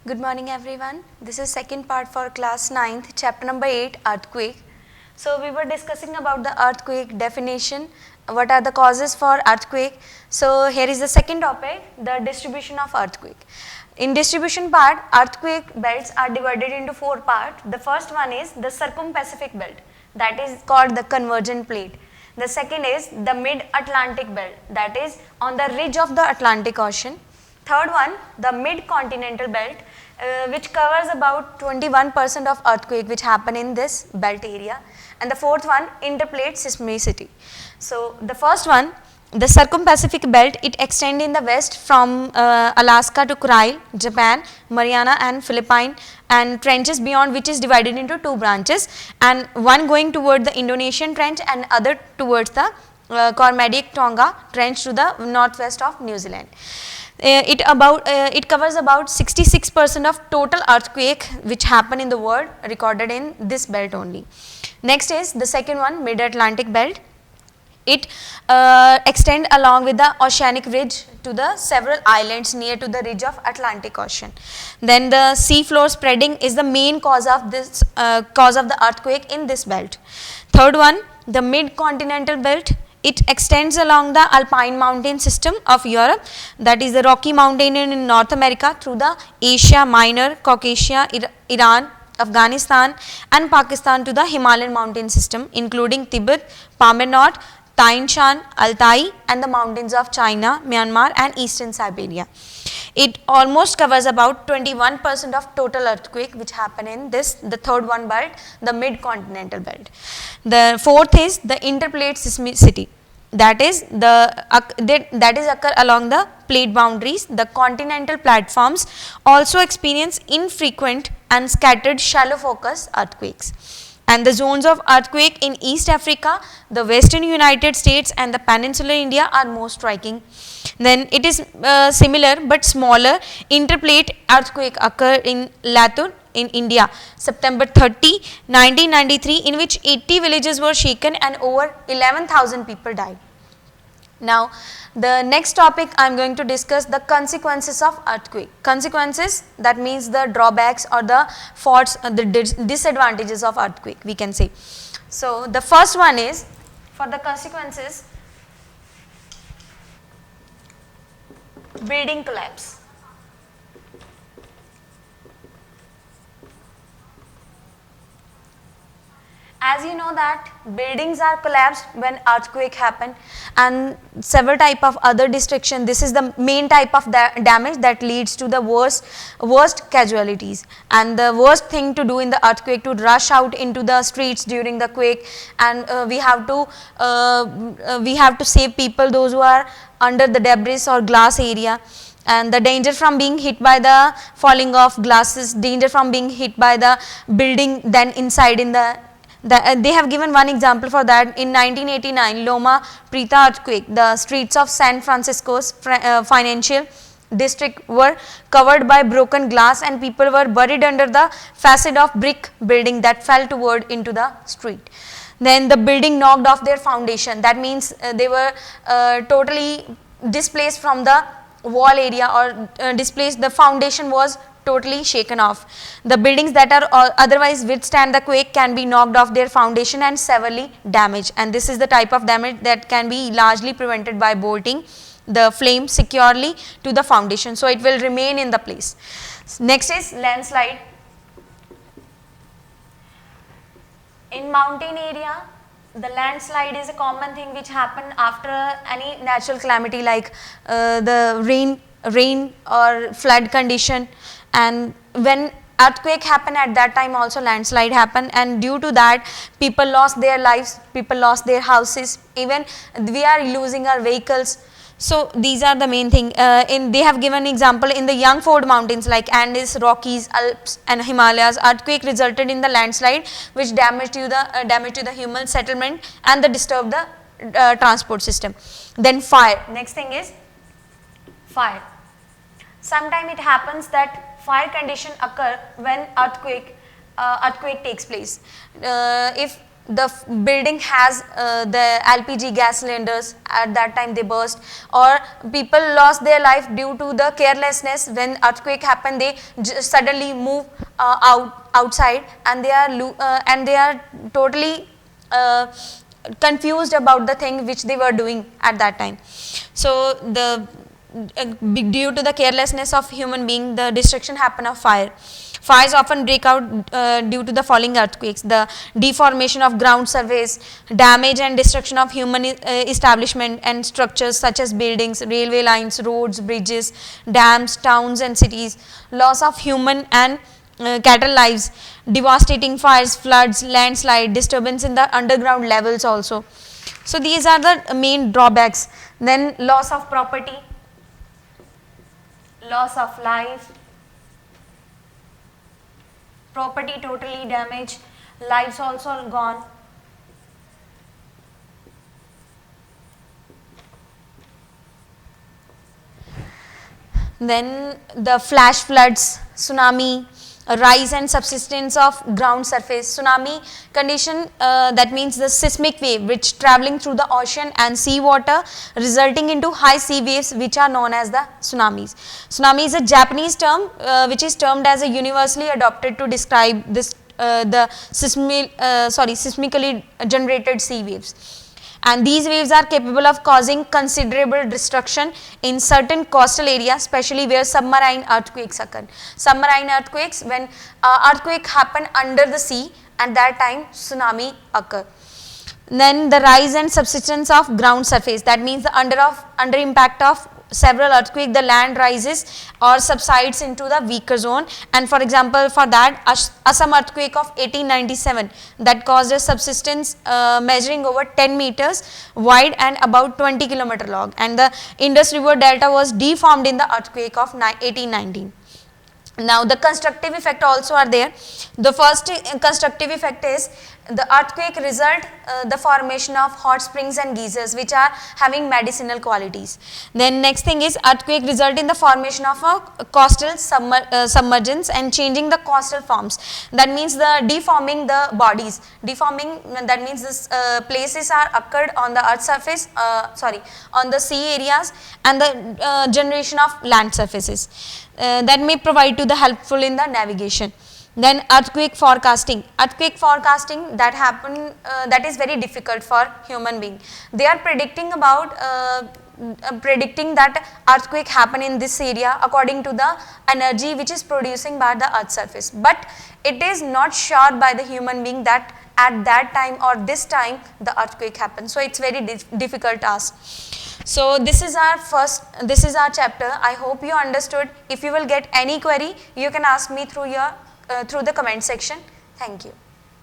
Good morning everyone. This is second part for class 9th, chapter number 8, earthquake. So we were discussing about the earthquake definition, what are the causes for earthquake. So here is the second topic, the distribution of earthquake. In distribution part, earthquake belts are divided into 4 parts. The first one is the circum-Pacific belt, that is called the convergent plate. The second is the mid-Atlantic belt, that is on the ridge of the Atlantic Ocean. Third one, the mid-continental belt, which covers about 21% of earthquake which happen in this belt area. And the fourth one, interplate seismicity. So the first one, the circum-Pacific belt, it extends in the west from Alaska to Kuril, Japan, Mariana and Philippines, and trenches beyond which is divided into 2 branches, and one going toward the Indonesian trench and other towards the Cormadic Tonga trench to the northwest of New Zealand. It covers about 66% of total earthquake which happen in the world recorded in this belt only. Next is the second one, mid-Atlantic belt. It extends along with the oceanic ridge to the several islands near to the ridge of Atlantic Ocean. Then the sea floor spreading is the main cause of this cause of the earthquake in this belt. Third one, the mid-continental belt. It extends along the Alpine mountain system of Europe, that is the Rocky Mountain in North America, through the Asia Minor, Caucasia, Iran, Afghanistan and Pakistan to the Himalayan mountain system, including Tibet, Pamir North, Tian Shan, Altai and the mountains of China, Myanmar and eastern Siberia. It almost covers about 21% of total earthquake which happen in this, the third one belt, the mid-continental belt. The fourth is the interplate seismicity. That is occur along the plate boundaries. The continental platforms also experience infrequent and scattered shallow focus earthquakes. And the zones of earthquake in East Africa, the western United States and the peninsular India are most striking. Then it is similar but smaller interplate earthquake occur in Latur in India, September 30, 1993, in which 80 villages were shaken and over 11,000 people died. Now, the next topic I am going to discuss the consequences of earthquake. Consequences, that means the drawbacks or the faults, the disadvantages of earthquake we can say. So, the first one is for the consequences, building collapse. As you know that buildings are collapsed when earthquake happen, and several type of other destruction. This is the main type of damage that leads to the worst casualties, and the worst thing to do in the earthquake to rush out into the streets during the quake, and we have to save people those who are under the debris or glass area. And the danger from being hit by the falling of glasses, danger from being hit by the building then inside in they have given one example for that. In 1989 Loma Prieta earthquake, the streets of San Francisco's financial district were covered by broken glass and people were buried under the facade of brick building that fell toward into the street. Then the building knocked off their foundation, that means they were totally displaced from the wall area or displaced, the foundation was totally shaken off. The buildings that are otherwise withstand the quake can be knocked off their foundation and severely damaged, and this is the type of damage that can be largely prevented by bolting the flame securely to the foundation, so it will remain in the place. Next is landslide. In mountain area, the landslide is a common thing which happen after any natural calamity like the rain or flood condition, and when earthquake happen at that time also landslide happen, and due to that people lost their lives, people lost their houses, even we are losing our vehicles. So these are the main thing. They have given example in the Yangford mountains like Andes, Rockies, Alps and Himalayas. Earthquake resulted in the landslide which damaged to the human settlement and disturbed the transport system. Then fire. Next thing is fire. Sometimes it happens that fire condition occur when earthquake takes place. If building has the LPG gas cylinders, at that time they burst, or people lost their life due to the carelessness. When earthquake happened, they suddenly move outside, and they are totally confused about the thing which they were doing at that time. So due to the carelessness of human being, the destruction happen of fire. Fires often break out due to the falling earthquakes, the deformation of ground surface, damage and destruction of human establishment and structures such as buildings, railway lines, roads, bridges, dams, towns and cities, loss of human and cattle lives, devastating fires, floods, landslide, disturbance in the underground levels also. So these are the main drawbacks. Then loss of property, loss of life, property totally damaged, lives also gone. Then the flash floods, tsunami, rise and subsidence of ground surface. Tsunami condition, that means the seismic wave which traveling through the ocean and sea water resulting into high sea waves, which are known as the tsunamis. Tsunami is a Japanese term which is termed as a universally adopted to describe this the seismically generated sea waves. And these waves are capable of causing considerable destruction in certain coastal areas, especially where submarine earthquakes occur. Submarine earthquakes, when earthquake happen under the sea, at that time tsunami occur. Then the rise and subsidence of ground surface, that means the under impact of several earthquake, the land rises or subsides into the weaker zone. And for example, for that Assam earthquake of 1897 that caused a subsidence measuring over 10 meters wide and about 20 km long, and the Indus River Delta was deformed in the earthquake of 1819. Now the constructive effect also are there. The first constructive effect is the earthquake result the formation of hot springs and geysers which are having medicinal qualities. Then next thing is earthquake result in the formation of a coastal submergence and changing the coastal forms. That means the deforming the bodies. Deforming, that means this places are occurred on the earth surface, on the sea areas, and the generation of land surfaces. That may provide to the helpful in the navigation. Then earthquake forecasting. Earthquake forecasting that happen that is very difficult for human being. They are predicting about predicting that earthquake happen in this area according to the energy which is producing by the earth surface, but it is not sure by the human being that at that time or this time the earthquake happens. So it's very difficult task. So this is our chapter. I hope you understood. If you will get any query, you can ask me through the comment section. Thank you.